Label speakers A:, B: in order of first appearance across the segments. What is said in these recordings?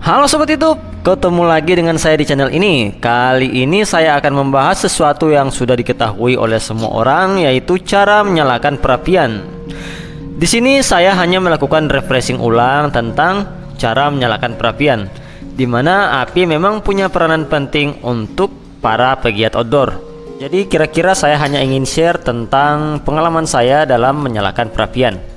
A: Halo Sobat YouTube, ketemu lagi dengan saya di channel ini. Kali ini saya akan membahas sesuatu yang sudah diketahui oleh semua orang, yaitu cara menyalakan perapian. Di sini saya hanya melakukan refreshing ulang tentang cara menyalakan perapian, di mana api memang punya peranan penting untuk para pegiat outdoor. Jadi kira-kira saya hanya ingin share tentang pengalaman saya dalam menyalakan perapian.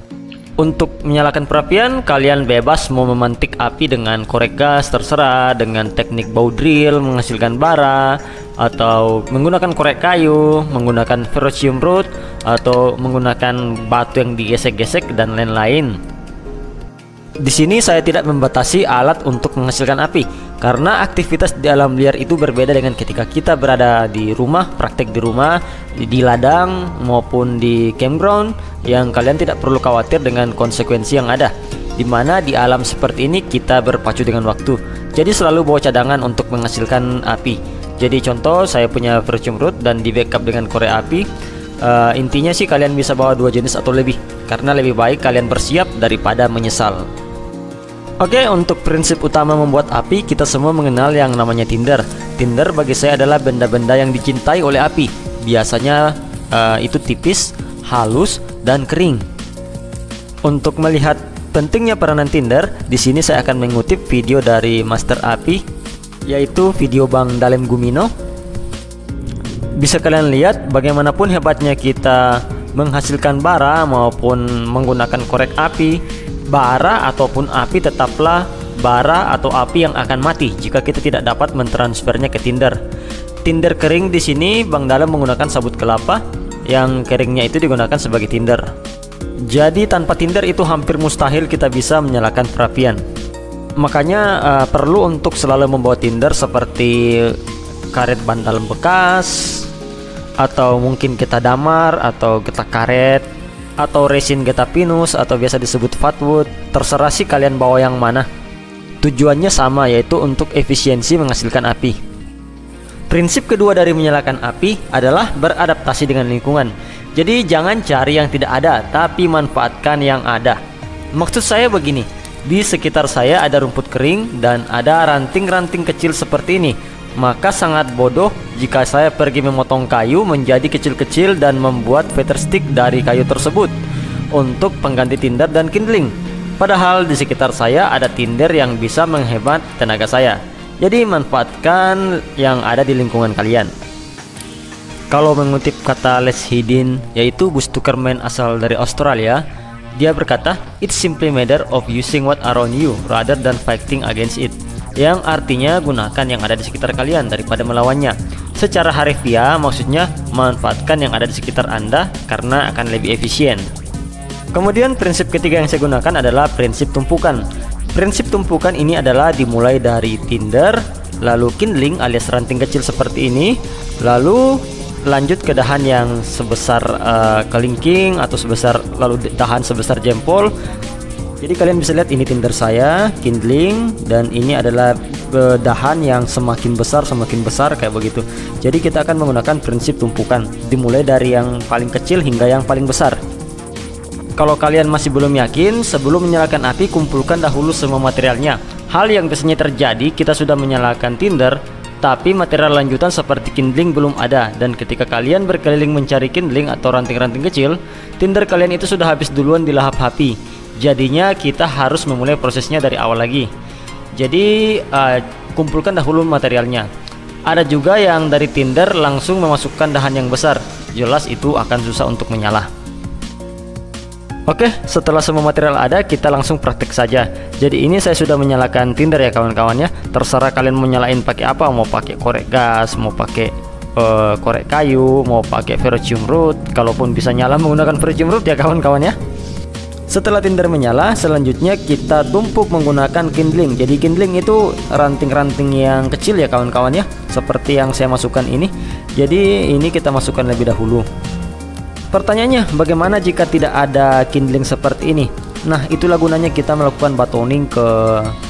A: Untuk menyalakan perapian, kalian bebas mau memantik api dengan korek gas, terserah, dengan teknik bow drill menghasilkan bara, atau menggunakan korek kayu, menggunakan ferrocium rod, atau menggunakan batu yang digesek-gesek dan lain-lain. Di sini saya tidak membatasi alat untuk menghasilkan api, karena aktivitas di alam liar itu berbeda dengan ketika kita berada di rumah, praktek di rumah, di ladang maupun di campground, yang kalian tidak perlu khawatir dengan konsekuensi yang ada. Dimana di alam seperti ini kita berpacu dengan waktu, jadi selalu bawa cadangan untuk menghasilkan api. Jadi contoh, saya punya ferrocium rod dan di backup dengan korek api. Intinya sih kalian bisa bawa 2 jenis atau lebih, karena lebih baik kalian bersiap daripada menyesal. Oke, untuk prinsip utama membuat api, kita semua mengenal yang namanya tinder. Tinder bagi saya adalah benda-benda yang dicintai oleh api. Biasanya itu tipis, halus, dan kering. Untuk melihat pentingnya peranan tinder, di sini saya akan mengutip video dari Master Api, yaitu video Bang Dalem Gumino. Bisa kalian lihat bagaimanapun hebatnya kita menghasilkan bara maupun menggunakan korek api, bara ataupun api tetaplah bara atau api yang akan mati jika kita tidak dapat mentransfernya ke tinder. Tinder kering di sini Bang Dalem menggunakan sabut kelapa yang keringnya itu digunakan sebagai tinder. Jadi tanpa tinder itu hampir mustahil kita bisa menyalakan perapian. Makanya perlu untuk selalu membawa tinder seperti karet ban dalam bekas, atau mungkin kita damar, atau kita karet, atau resin getah pinus, atau biasa disebut fatwood. Terserah sih kalian bawa yang mana. Tujuannya sama, yaitu untuk efisiensi menghasilkan api. Prinsip kedua dari menyalakan api adalah beradaptasi dengan lingkungan. Jadi jangan cari yang tidak ada, tapi manfaatkan yang ada. Maksud saya begini, di sekitar saya ada rumput kering dan ada ranting-ranting kecil seperti ini. Maka sangat bodoh jika saya pergi memotong kayu menjadi kecil-kecil dan membuat feather stick dari kayu tersebut untuk pengganti tinder dan kindling. Padahal di sekitar saya ada tinder yang bisa menghemat tenaga saya. Jadi manfaatkan yang ada di lingkungan kalian. Kalau mengutip kata Les Hidin, yaitu bushtukerman asal dari Australia, dia berkata, "It's simply matter of using what around you rather than fighting against it." Yang artinya gunakan yang ada di sekitar kalian daripada melawannya. Secara harfiah maksudnya manfaatkan yang ada di sekitar Anda karena akan lebih efisien. Kemudian prinsip ketiga yang saya gunakan adalah prinsip tumpukan. Prinsip tumpukan ini adalah dimulai dari tinder, lalu kindling alias ranting kecil seperti ini, lalu lanjut ke dahan yang sebesar kelingking atau dahan sebesar jempol. Jadi kalian bisa lihat ini tinder saya, kindling, dan ini adalah dahan yang semakin besar kayak begitu. Jadi kita akan menggunakan prinsip tumpukan, dimulai dari yang paling kecil hingga yang paling besar. Kalau kalian masih belum yakin, sebelum menyalakan api kumpulkan dahulu semua materialnya. Hal yang biasanya terjadi, kita sudah menyalakan tinder, tapi material lanjutan seperti kindling belum ada, dan ketika kalian berkeliling mencari kindling atau ranting-ranting kecil, tinder kalian itu sudah habis duluan di lahap api. Jadinya kita harus memulai prosesnya dari awal lagi. Jadi kumpulkan dahulu materialnya. Ada juga yang dari tinder langsung memasukkan dahan yang besar. Jelas itu akan susah untuk menyala. Oke, setelah semua material ada, kita langsung praktek saja. Jadi ini saya sudah menyalakan tinder ya kawan-kawan ya. Terserah kalian mau nyalain pakai apa, mau pakai korek gas, mau pakai korek kayu, mau pakai ferrocium rod. Kalaupun bisa nyala menggunakan ferrocium rod ya kawan-kawan ya. Setelah tinder menyala, selanjutnya kita tumpuk menggunakan kindling. Jadi kindling itu ranting-ranting yang kecil ya kawan-kawan ya, seperti yang saya masukkan ini. Jadi ini kita masukkan lebih dahulu. Pertanyaannya, bagaimana jika tidak ada kindling seperti ini? Nah, itulah gunanya kita melakukan batoning ke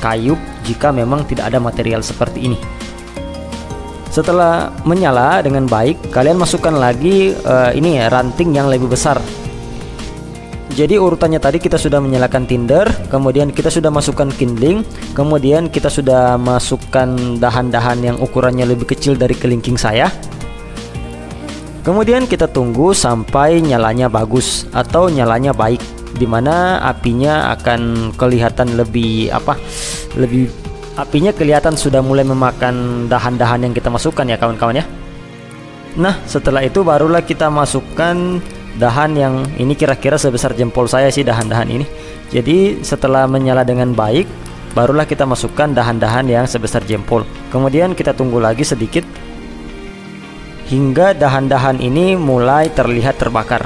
A: kayu jika memang tidak ada material seperti ini. Setelah menyala dengan baik, kalian masukkan lagi ini ya, ranting yang lebih besar. Jadi urutannya tadi kita sudah menyalakan tinder, kemudian kita sudah masukkan kindling, kemudian kita sudah masukkan dahan-dahan yang ukurannya lebih kecil dari kelingking saya. Kemudian kita tunggu sampai nyalanya bagus atau nyalanya baik, dimana apinya akan kelihatan apinya kelihatan sudah mulai memakan dahan-dahan yang kita masukkan ya kawan-kawan ya. Nah, setelah itu barulah kita masukkan dahan yang ini kira-kira sebesar jempol saya sih dahan-dahan ini. Jadi setelah menyala dengan baik, barulah kita masukkan dahan-dahan yang sebesar jempol. Kemudian kita tunggu lagi sedikit hingga dahan-dahan ini mulai terlihat terbakar.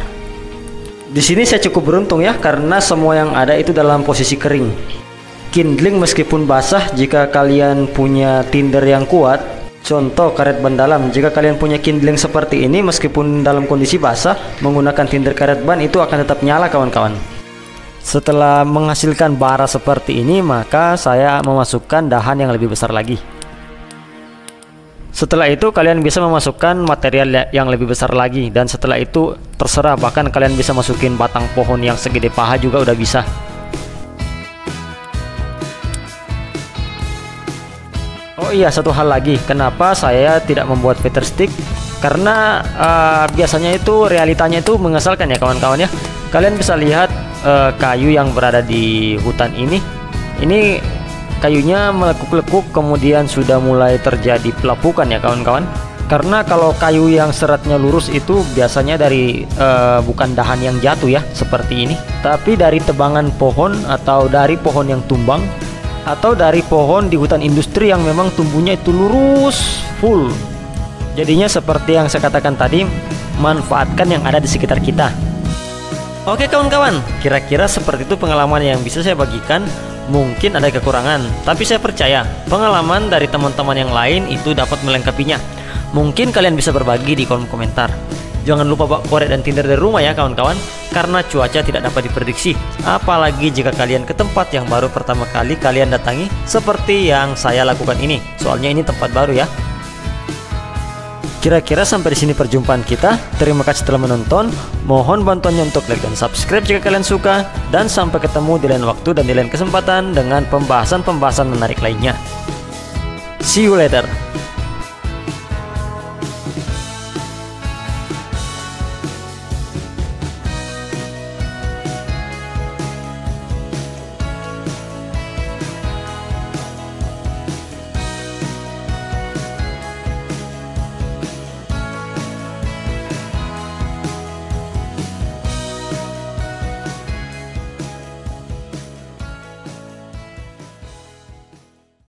A: Di sini saya cukup beruntung ya, karena semua yang ada itu dalam posisi kering. Kindling meskipun basah, jika kalian punya tinder yang kuat, contoh karet ban dalam, jika kalian punya kindling seperti ini, meskipun dalam kondisi basah, menggunakan tinder karet ban itu akan tetap nyala kawan-kawan. Setelah menghasilkan bara seperti ini, maka saya memasukkan dahan yang lebih besar lagi. Setelah itu kalian bisa memasukkan material yang lebih besar lagi, dan setelah itu terserah, bahkan kalian bisa masukin batang pohon yang segede paha juga udah bisa. Oh iya, satu hal lagi, kenapa saya tidak membuat feather stick? Karena biasanya itu realitanya itu mengesalkan ya kawan-kawan ya. Kalian bisa lihat kayu yang berada di hutan ini kayunya melekuk-lekuk, kemudian sudah mulai terjadi pelapukan ya kawan-kawan. Karena kalau kayu yang seratnya lurus itu biasanya dari bukan dahan yang jatuh ya seperti ini, tapi dari tebangan pohon atau dari pohon yang tumbang, atau dari pohon di hutan industri yang memang tumbuhnya itu lurus full. Jadinya seperti yang saya katakan tadi, manfaatkan yang ada di sekitar kita. Oke kawan-kawan, kira-kira seperti itu pengalaman yang bisa saya bagikan. Mungkin ada kekurangan, tapi saya percaya pengalaman dari teman-teman yang lain itu dapat melengkapinya. Mungkin kalian bisa berbagi di kolom komentar. Jangan lupa bawa korek dan tinder dari rumah ya kawan-kawan, karena cuaca tidak dapat diprediksi. Apalagi jika kalian ke tempat yang baru pertama kali kalian datangi, seperti yang saya lakukan ini. Soalnya ini tempat baru ya. Kira-kira sampai di sini perjumpaan kita. Terima kasih telah menonton. Mohon bantuannya untuk like dan subscribe jika kalian suka. Dan sampai ketemu di lain waktu dan di lain kesempatan dengan pembahasan-pembahasan menarik lainnya. See you later.